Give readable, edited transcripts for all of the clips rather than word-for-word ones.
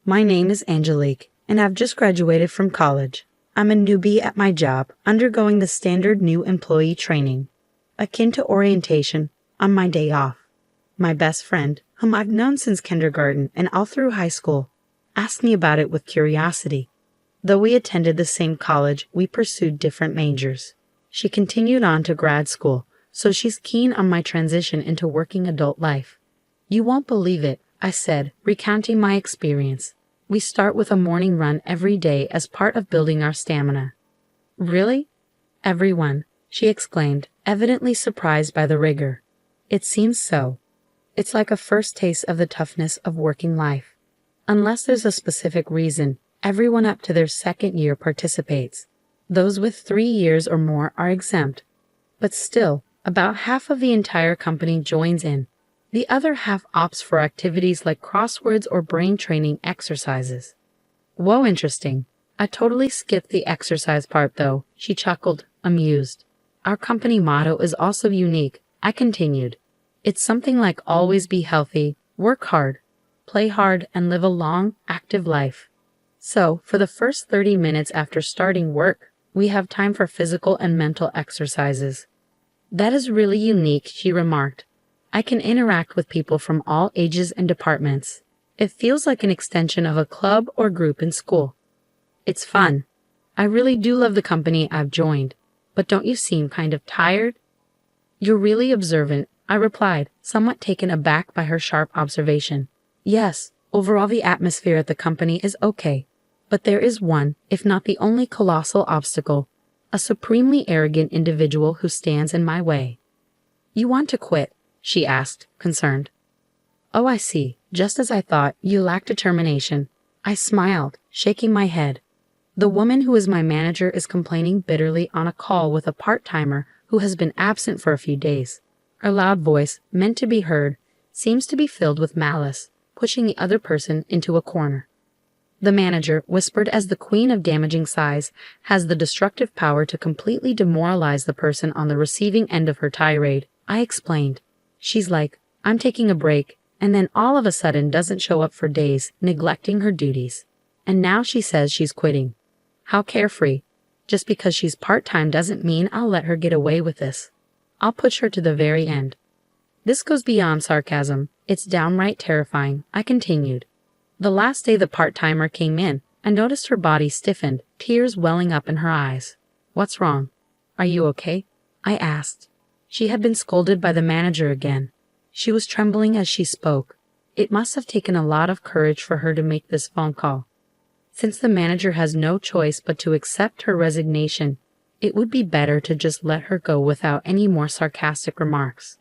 My name is Angelique, and I've just graduated from college. I'm a newbie at my job, undergoing the standard new employee training, akin to orientation, on my day off. My best friend, whom I've known since kindergarten and all through high school, asked me about it with curiosity. Though we attended the same college, we pursued different majors. She continued on to grad school, so she's keen on my transition into working adult life. You won't believe it, I said, recounting my experience. We start with a morning run every day as part of building our stamina. Really? Everyone, she exclaimed, evidently surprised by the rigor. It seems so. It's like a first taste of the toughness of working life. Unless there's a specific reason, everyone up to their second year participates. Those with 3 years or more are exempt. But still, about half of the entire company joins in. The other half opts for activities like crosswords or brain training exercises. Whoa, interesting. I totally skipped the exercise part though, she chuckled, amused. Our company motto is also unique, I continued. It's something like always be healthy, work hard, play hard, and live a long, active life. So, for the first 30 minutes after starting work, we have time for physical and mental exercises. That is really unique, she remarked. I can interact with people from all ages and departments. It feels like an extension of a club or group in school. It's fun. I really do love the company I've joined. But don't you seem kind of tired? You're really observant, I replied, somewhat taken aback by her sharp observation. Yes, overall the atmosphere at the company is okay. But there is one, if not the only colossal obstacle, a supremely arrogant individual who stands in my way. You want to quit? She asked, concerned. Oh, I see. Just as I thought, you lack determination. I smiled, shaking my head. The woman who is my manager is complaining bitterly on a call with a part-timer who has been absent for a few days. Her loud voice, meant to be heard, seems to be filled with malice, pushing the other person into a corner. The manager, whispered as the queen of damaging sighs, has the destructive power to completely demoralize the person on the receiving end of her tirade, I explained. She's like, I'm taking a break, and then all of a sudden doesn't show up for days, neglecting her duties. And now she says she's quitting. How carefree. Just because she's part-time doesn't mean I'll let her get away with this. I'll push her to the very end. This goes beyond sarcasm. It's downright terrifying, I continued. The last day the part-timer came in, I noticed her body stiffened, tears welling up in her eyes. What's wrong? Are you okay? I asked. She had been scolded by the manager again. She was trembling as she spoke. It must have taken a lot of courage for her to make this phone call. Since the manager has no choice but to accept her resignation, it would be better to just let her go without any more sarcastic remarks.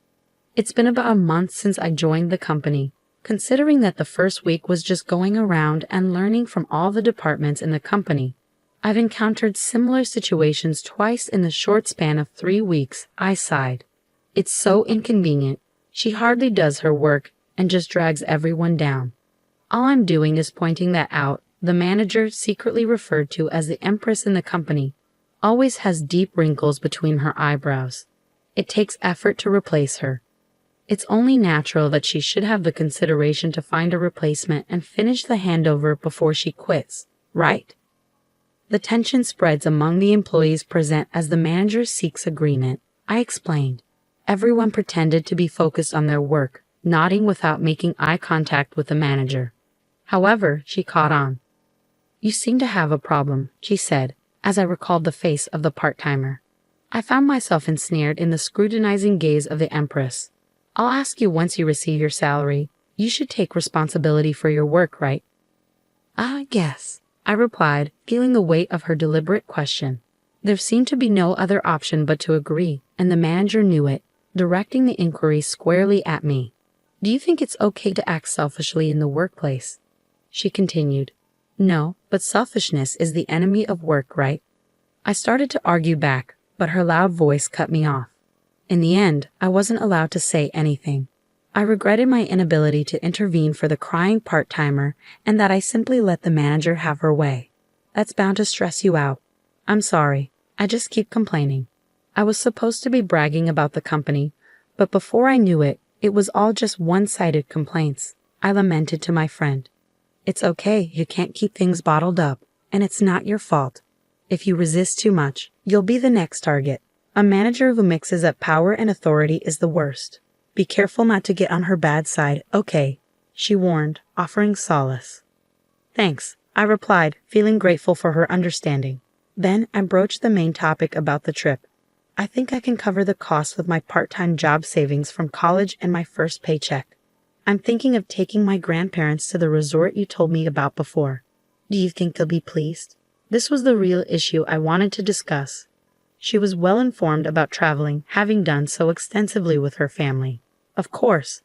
It's been about a month since I joined the company. Considering that the first week was just going around and learning from all the departments in the company, I've encountered similar situations twice in the short span of 3 weeks, I sighed. It's so inconvenient. She hardly does her work and just drags everyone down. All I'm doing is pointing that out. The manager, secretly referred to as the Empress in the company, always has deep wrinkles between her eyebrows. It takes effort to replace her. It's only natural that she should have the consideration to find a replacement and finish the handover before she quits, right? The tension spreads among the employees present as the manager seeks agreement, I explained. Everyone pretended to be focused on their work, nodding without making eye contact with the manager. However, she caught on. You seem to have a problem, she said, as I recalled the face of the part-timer. I found myself ensnared in the scrutinizing gaze of the Empress. I'll ask you once you receive your salary. You should take responsibility for your work, right? Yes, I replied, feeling the weight of her deliberate question. There seemed to be no other option but to agree, and the manager knew it, directing the inquiry squarely at me. Do you think it's okay to act selfishly in the workplace? She continued. No, but selfishness is the enemy of work, right? I started to argue back, but her loud voice cut me off. In the end, I wasn't allowed to say anything. I regretted my inability to intervene for the crying part-timer and that I simply let the manager have her way. That's bound to stress you out. I'm sorry. I just keep complaining. I was supposed to be bragging about the company, but before I knew it, it was all just one-sided complaints. I lamented to my friend. It's okay, you can't keep things bottled up, and it's not your fault. If you resist too much, you'll be the next target. A manager who mixes up power and authority is the worst. Be careful not to get on her bad side, okay? She warned, offering solace. Thanks, I replied, feeling grateful for her understanding. Then I broached the main topic about the trip. I think I can cover the cost with my part-time job savings from college and my first paycheck. I'm thinking of taking my grandparents to the resort you told me about before. Do you think they'll be pleased? This was the real issue I wanted to discuss. She was well informed about traveling, having done so extensively with her family. Of course.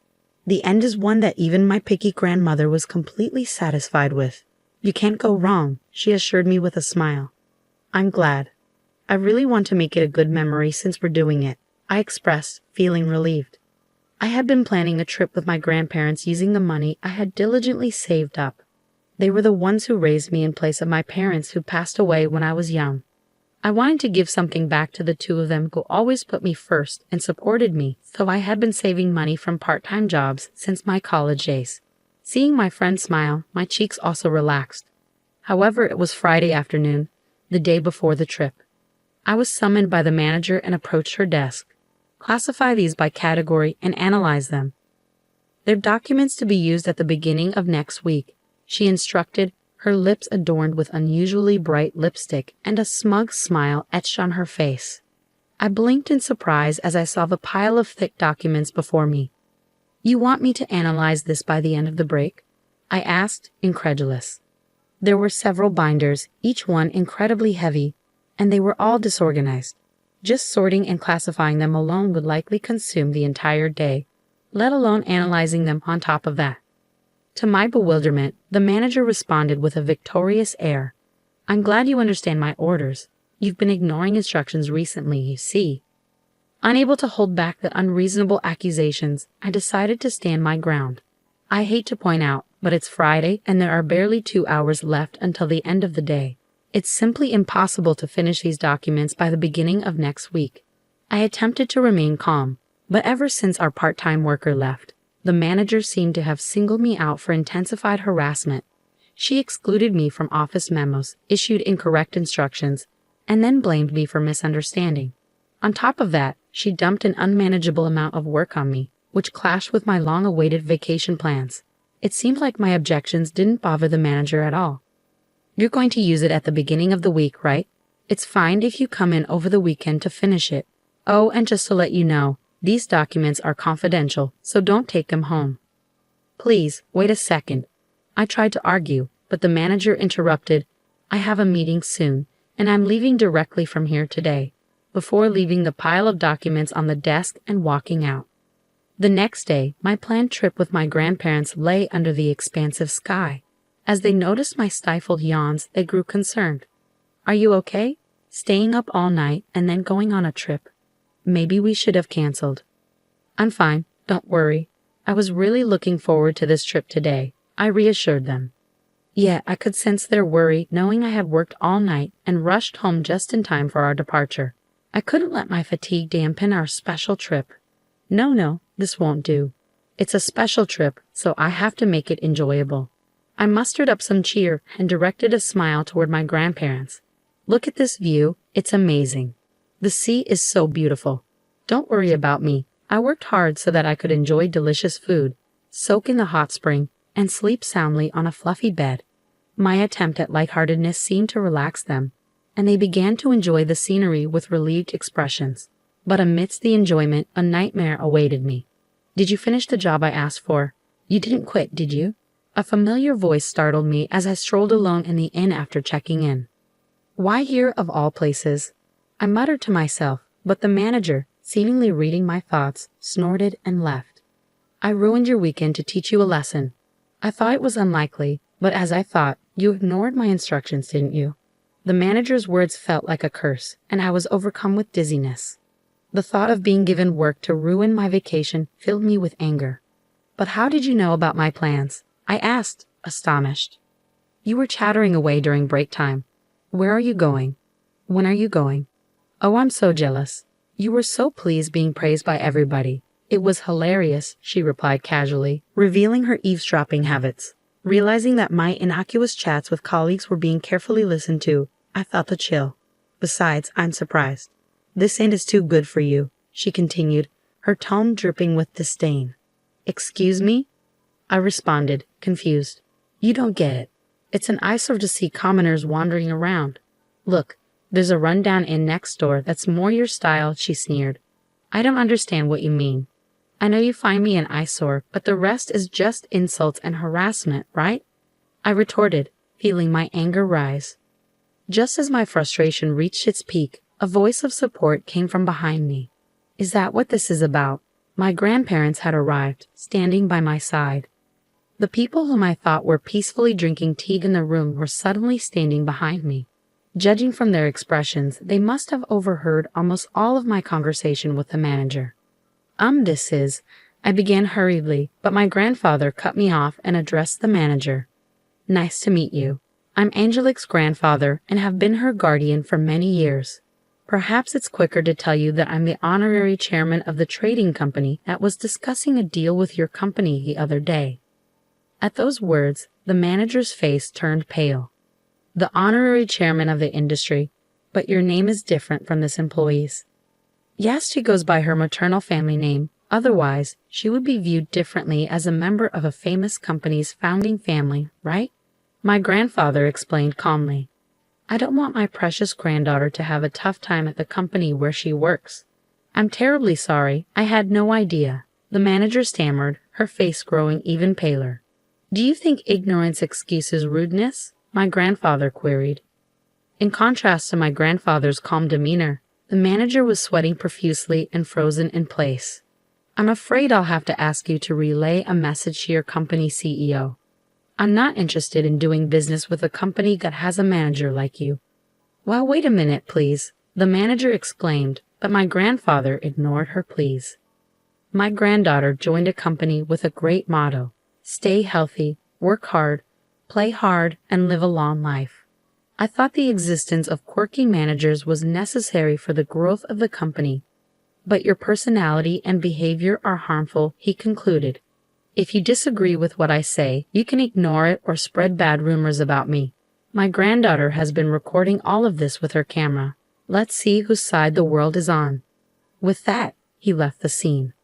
The end is one that even my picky grandmother was completely satisfied with. You can't go wrong, she assured me with a smile. I'm glad. I really want to make it a good memory since we're doing it, I expressed, feeling relieved. I had been planning a trip with my grandparents using the money I had diligently saved up. They were the ones who raised me in place of my parents who passed away when I was young. I wanted to give something back to the two of them who always put me first and supported me, so I had been saving money from part-time jobs since my college days. Seeing my friend smile, my cheeks also relaxed. However, it was Friday afternoon, the day before the trip. I was summoned by the manager and approached her desk. Classify these by category and analyze them. They're documents to be used at the beginning of next week, she instructed, her lips adorned with unusually bright lipstick and a smug smile etched on her face. I blinked in surprise as I saw the pile of thick documents before me. You want me to analyze this by the end of the break? I asked, incredulous. There were several binders, each one incredibly heavy, and they were all disorganized. Just sorting and classifying them alone would likely consume the entire day, let alone analyzing them on top of that. To my bewilderment, the manager responded with a victorious air. I'm glad you understand my orders. You've been ignoring instructions recently, you see. Unable to hold back the unreasonable accusations, I decided to stand my ground. I hate to point out, but it's Friday and there are barely 2 hours left until the end of the day. It's simply impossible to finish these documents by the beginning of next week. I attempted to remain calm, but ever since our part-time worker left, the manager seemed to have singled me out for intensified harassment. She excluded me from office memos, issued incorrect instructions, and then blamed me for misunderstanding. On top of that, she dumped an unmanageable amount of work on me, which clashed with my long-awaited vacation plans. It seemed like my objections didn't bother the manager at all. You're going to use it at the beginning of the week, right? It's fine if you come in over the weekend to finish it. Oh, and just to let you know, these documents are confidential, so don't take them home. Please, wait a second. I tried to argue, but the manager interrupted. I have a meeting soon, and I'm leaving directly from here today, before leaving the pile of documents on the desk and walking out. The next day, my planned trip with my grandparents lay under the expansive sky. As they noticed my stifled yawns, they grew concerned. Are you okay? Staying up all night and then going on a trip? Maybe we should have canceled. I'm fine, don't worry. I was really looking forward to this trip today, I reassured them. Yeah, I could sense their worry knowing I had worked all night and rushed home just in time for our departure. I couldn't let my fatigue dampen our special trip. No, this won't do. It's a special trip, so I have to make it enjoyable. I mustered up some cheer and directed a smile toward my grandparents. Look at this view, it's amazing. The sea is so beautiful. Don't worry about me. I worked hard so that I could enjoy delicious food, soak in the hot spring, and sleep soundly on a fluffy bed. My attempt at lightheartedness seemed to relax them, and they began to enjoy the scenery with relieved expressions. But amidst the enjoyment, a nightmare awaited me. Did you finish the job I asked for? You didn't quit, did you? A familiar voice startled me as I strolled alone in the inn after checking in. Why here of all places? I muttered to myself, but the manager, seemingly reading my thoughts, snorted and left. I ruined your weekend to teach you a lesson. I thought it was unlikely, but as I thought, you ignored my instructions, didn't you? The manager's words felt like a curse, and I was overcome with dizziness. The thought of being given work to ruin my vacation filled me with anger. But how did you know about my plans? I asked, astonished. You were chattering away during break time. Where are you going? When are you going? Oh, I'm so jealous. You were so pleased being praised by everybody. It was hilarious, she replied casually, revealing her eavesdropping habits. Realizing that my innocuous chats with colleagues were being carefully listened to, I felt a chill. Besides, I'm surprised. This ain't is too good for you, she continued, her tone dripping with disdain. Excuse me? I responded, confused. You don't get it. It's an eyesore to see commoners wandering around. Look, there's a rundown inn next door that's more your style, she sneered. I don't understand what you mean. I know you find me an eyesore, but the rest is just insults and harassment, right? I retorted, feeling my anger rise. Just as my frustration reached its peak, a voice of support came from behind me. Is that what this is about? My grandparents had arrived, standing by my side. The people whom I thought were peacefully drinking tea in the room were suddenly standing behind me. Judging from their expressions, they must have overheard almost all of my conversation with the manager. This is, I began hurriedly, but my grandfather cut me off and addressed the manager. Nice to meet you. I'm Angelique's grandfather and have been her guardian for many years. Perhaps it's quicker to tell you that I'm the honorary chairman of the trading company that was discussing a deal with your company the other day. At those words, the manager's face turned pale. The honorary chairman of the industry, but your name is different from this employee's. Yes, she goes by her maternal family name. Otherwise, she would be viewed differently as a member of a famous company's founding family, right? My grandfather explained calmly. I don't want my precious granddaughter to have a tough time at the company where she works. I'm terribly sorry. I had no idea. The manager stammered, her face growing even paler. Do you think ignorance excuses rudeness? My grandfather queried. In contrast to my grandfather's calm demeanor, the manager was sweating profusely and frozen in place. I'm afraid I'll have to ask you to relay a message to your company CEO. I'm not interested in doing business with a company that has a manager like you. Well, wait a minute, please, the manager exclaimed, but my grandfather ignored her pleas. My granddaughter joined a company with a great motto: stay healthy, work hard, play hard, and live a long life. I thought the existence of quirky managers was necessary for the growth of the company. But your personality and behavior are harmful, he concluded. If you disagree with what I say, you can ignore it or spread bad rumors about me. My granddaughter has been recording all of this with her camera. Let's see whose side the world is on. With that, he left the scene.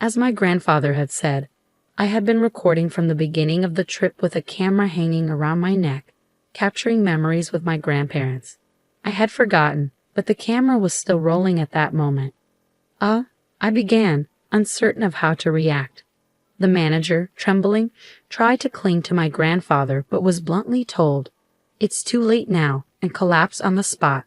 As my grandfather had said, I had been recording from the beginning of the trip with a camera hanging around my neck, capturing memories with my grandparents. I had forgotten, but the camera was still rolling at that moment. I began, uncertain of how to react. The manager, trembling, tried to cling to my grandfather but was bluntly told, "It's too late now," and collapsed on the spot.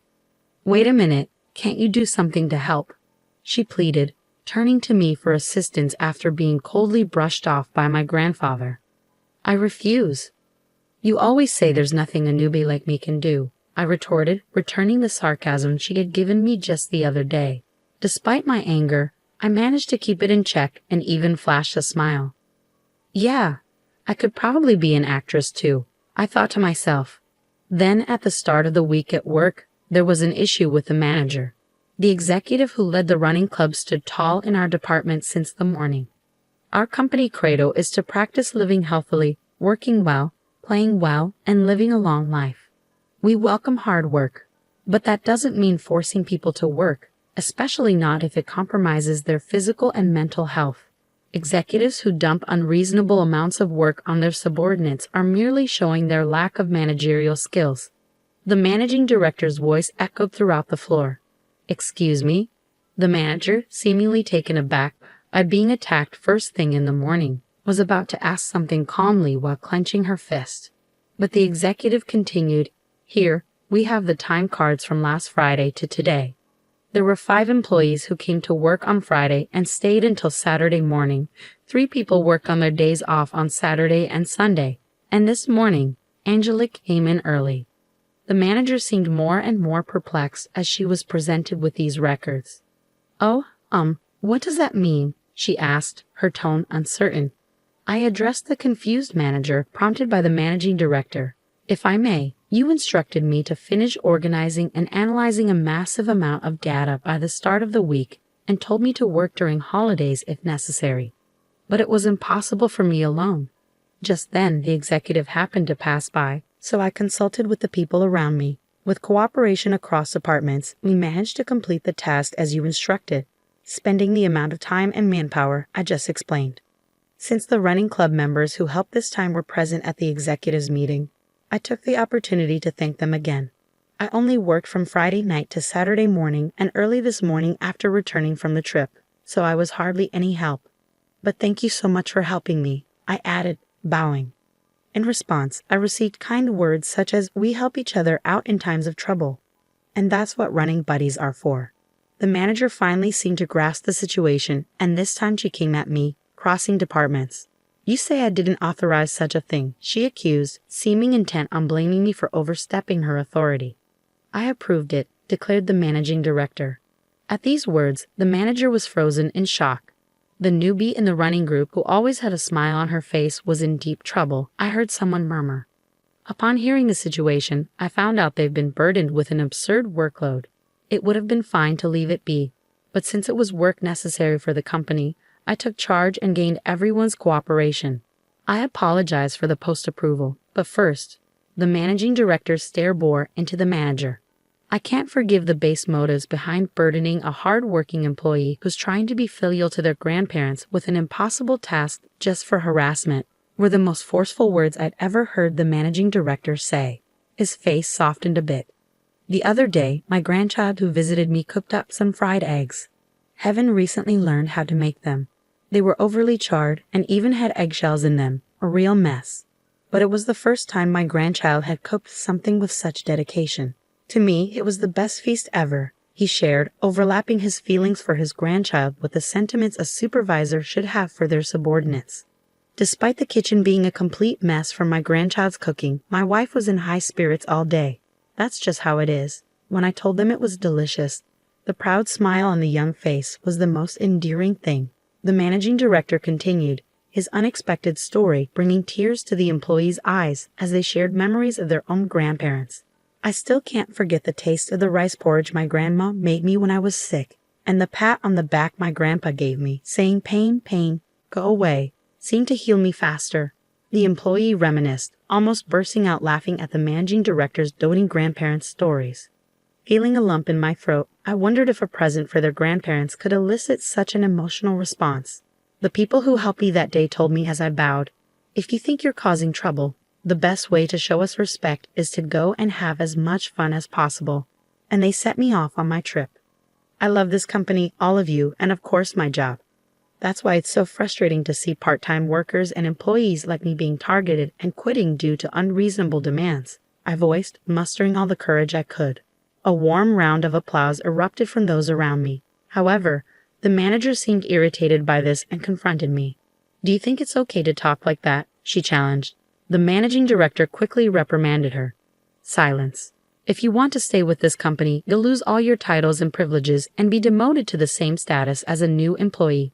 "Wait a minute, can't you do something to help?" she pleaded, turning to me for assistance after being coldly brushed off by my grandfather. "I refuse." "You always say there's nothing a newbie like me can do," I retorted, returning the sarcasm she had given me just the other day. Despite my anger, I managed to keep it in check and even flashed a smile. Yeah, I could probably be an actress too, I thought to myself. Then at the start of the week at work, there was an issue with the manager. The executive who led the running club stood tall in our department since the morning. Our company credo is to practice living healthily, working well, playing well, and living a long life. We welcome hard work, but that doesn't mean forcing people to work, especially not if it compromises their physical and mental health. Executives who dump unreasonable amounts of work on their subordinates are merely showing their lack of managerial skills. The managing director's voice echoed throughout the floor. "Excuse me?" The manager, seemingly taken aback by being attacked first thing in the morning, was about to ask something calmly while clenching her fist. But the executive continued, "Here, we have the time cards from last Friday to today. There were 5 employees who came to work on Friday and stayed until Saturday morning. 3 people worked on their days off on Saturday and Sunday. And this morning, Angelique came in early." The manager seemed more and more perplexed as she was presented with these records. What does that mean?" she asked, her tone uncertain. I addressed the confused manager, prompted by the managing director. "If I may, you instructed me to finish organizing and analyzing a massive amount of data by the start of the week and told me to work during holidays if necessary. But it was impossible for me alone. Just then, the executive happened to pass by, so I consulted with the people around me. With cooperation across departments, we managed to complete the task as you instructed, spending the amount of time and manpower I just explained. Since the running club members who helped this time were present at the executives' meeting, I took the opportunity to thank them again. I only worked from Friday night to Saturday morning and early this morning after returning from the trip, so I was hardly any help. But thank you so much for helping me, I added, bowing. In response, I received kind words such as, "We help each other out in times of trouble." And that's what running buddies are for. The manager finally seemed to grasp the situation, and this time she came at me, crossing departments. "You say I didn't authorize such a thing," she accused, seeming intent on blaming me for overstepping her authority. "I approved it," declared the managing director. At these words, the manager was frozen in shock. The newbie in the running group, who always had a smile on her face, was in deep trouble, I heard someone murmur. Upon hearing the situation, I found out they've been burdened with an absurd workload. It would have been fine to leave it be, but since it was work necessary for the company, I took charge and gained everyone's cooperation. I apologized for the post-approval, but first, the managing director's stare bore into the manager. I can't forgive the base motives behind burdening a hard-working employee who's trying to be filial to their grandparents with an impossible task just for harassment, were the most forceful words I'd ever heard the managing director say. His face softened a bit. The other day, my grandchild who visited me cooked up some fried eggs. Heaven recently learned how to make them. They were overly charred and even had eggshells in them, a real mess. But it was the first time my grandchild had cooked something with such dedication. To me, it was the best feast ever, he shared, overlapping his feelings for his grandchild with the sentiments a supervisor should have for their subordinates. Despite the kitchen being a complete mess from my grandchild's cooking, my wife was in high spirits all day. That's just how it is. When I told them it was delicious, the proud smile on the young face was the most endearing thing. The managing director continued, his unexpected story bringing tears to the employees' eyes as they shared memories of their own grandparents. "I still can't forget the taste of the rice porridge my grandma made me when I was sick, and the pat on the back my grandpa gave me, saying, 'Pain, pain, go away,' seemed to heal me faster." The employee reminisced, almost bursting out laughing at the managing director's doting grandparents' stories. Feeling a lump in my throat, I wondered if a present for their grandparents could elicit such an emotional response. The people who helped me that day told me as I bowed, "If you think you're causing trouble, the best way to show us respect is to go and have as much fun as possible." And they set me off on my trip. I love this company, all of you, and of course my job. That's why it's so frustrating to see part-time workers and employees like me being targeted and quitting due to unreasonable demands, I voiced, mustering all the courage I could. A warm round of applause erupted from those around me. However, the manager seemed irritated by this and confronted me. "Do you think it's okay to talk like that?" she challenged. The managing director quickly reprimanded her. "Silence. If you want to stay with this company, you'll lose all your titles and privileges and be demoted to the same status as a new employee.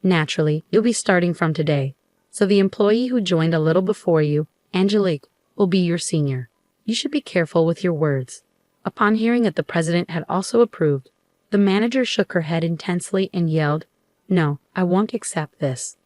Naturally, you'll be starting from today. So the employee who joined a little before you, Angelique, will be your senior. You should be careful with your words." Upon hearing that the president had also approved, the manager shook her head intensely and yelled, "No, I won't accept this."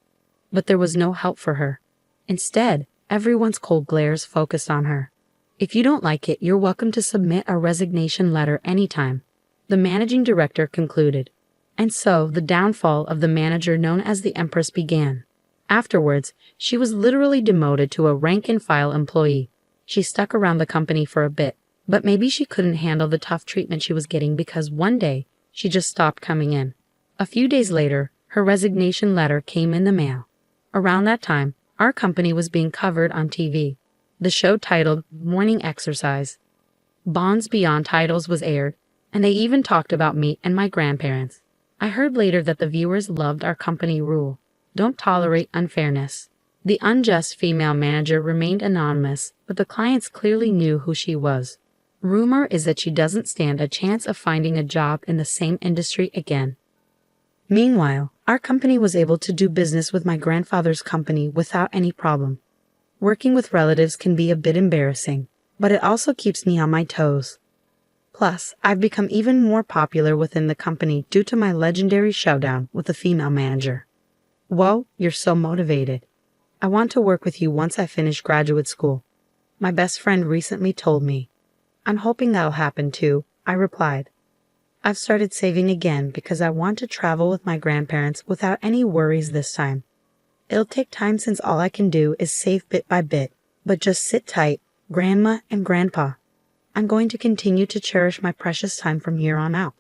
But there was no help for her. Instead, everyone's cold glares focused on her. "If you don't like it, you're welcome to submit a resignation letter anytime," the managing director concluded. And so the downfall of the manager known as the Empress began. Afterwards, she was literally demoted to a rank-and-file employee. She stuck around the company for a bit, but maybe she couldn't handle the tough treatment she was getting because one day, she just stopped coming in. A few days later, her resignation letter came in the mail. Around that time, our company was being covered on TV. The show titled Morning Exercise. Bonds Beyond Titles was aired, and they even talked about me and my grandparents. I heard later that the viewers loved our company rule: don't tolerate unfairness. The unjust female manager remained anonymous, but the clients clearly knew who she was. Rumor is that she doesn't stand a chance of finding a job in the same industry again. Meanwhile, our company was able to do business with my grandfather's company without any problem. Working with relatives can be a bit embarrassing, but it also keeps me on my toes. Plus, I've become even more popular within the company due to my legendary showdown with the female manager. Whoa, you're so motivated. I want to work with you once I finish graduate school. My best friend recently told me. I'm hoping that'll happen too, I replied. I've started saving again because I want to travel with my grandparents without any worries this time. It'll take time since all I can do is save bit by bit, but just sit tight, Grandma and Grandpa. I'm going to continue to cherish my precious time from here on out.